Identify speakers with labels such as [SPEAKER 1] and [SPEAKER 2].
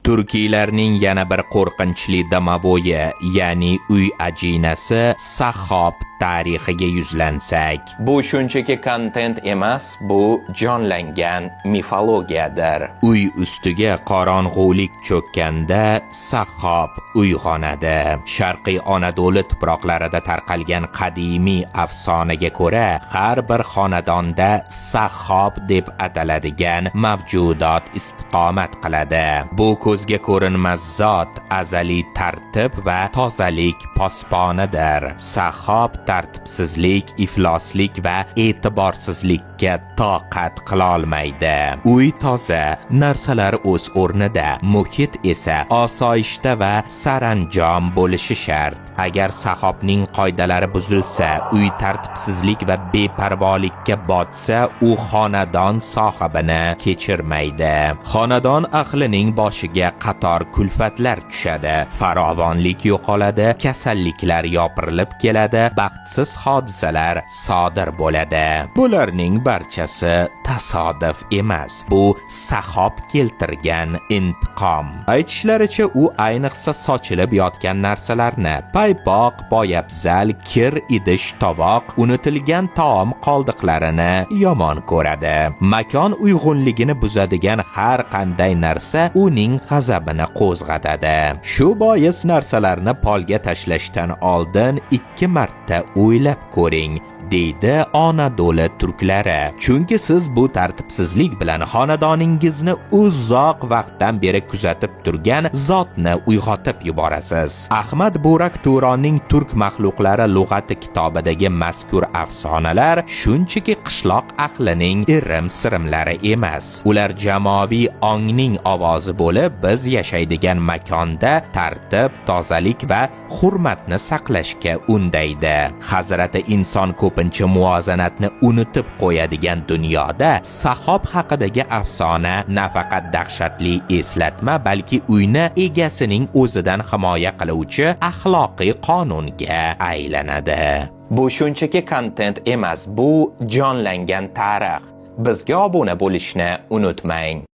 [SPEAKER 1] Turkiylarning yana bir qo'rqinchli domovoyi, ya'ni uy ajinasi Sahhob tarixiga yuzlansak. Bu shunchaki kontent emas, bu jonlangan mifologiyadir. Uy ustiga qorong'ulik cho'kkanda Sahhob uyg'onadi. Sharqiy Anadolu tuproqlarida tarqalgan qadimiy afsonaga ko'ra, har bir xonadonda Sahhob deb ataladigan mavjudot istiqomat qiladi. Bu ko'zga ko'rinmas zot azaliy tartib va tozalik posbonidir. Sahhob tartibsizlik, ifloslik va e'tiborsizlikka toqat qila olmaydi. Uy toza, narsalar o'z o'rnida, muhit esa osoyishta va saranjom bo'lishi shart. Agar Sahhobning qoidalari buzilsa, uy tartibsizlik va beparvolikka botsa, u xonadon sohibini kechirmaydi. Xonadon ahlining boshiga qator kulfatlar tushadi. Farovonlik yo'qoladi, kasalliklar yopirilib keladi, baxtsiz hodisalar sodir bo'ladi. Bularning barchasi tasodif emas. Bu Sahhob keltirgan intiqom. Aytishlaricha, u ayniqsa sochilib yotgan narsalarni, paypoq, poyabzal, kir, idish, tovoq, unutilgan taom qoldiqlarini yomon ko'radi. Makon uyg'unligini buzadigan har qanday narsa uning g'azabini qo'zg'atadi. Shu bois narsalarni polga tashlashdan oldin 2 marta o'ylab ko'ring, deydi Anadolu turklari. Chunki siz bu tartibsizlik bilan xonadoningizni uzoq vaqtdan beri kuzatib turgan zotni uyg'otib yuborasiz. Ahmad Burak Turonning Turk maxluqlari lug'ati kitobidagi mazkur afsonalar shunchaki qishloq ahlining irim-sirimlari emas. Ular jamoaviy ongning ovozi bo'lib, biz yashaydigan makonda tartib, tozalik va hurmatni saqlashga undaydi. Hazrati inson ko'pincha muvozanatni unutib qo'yadigan dunyoda Sahhob haqidagi afsona nafaqat dahshatli eslatma, balki uyni egasining o'zidan himoya qiluvchi axloqiy qonunga aylanadi. Bu shunchaki kontent emas, bu jonlangan tarix. Bizga obuna bo'lishni unutmang.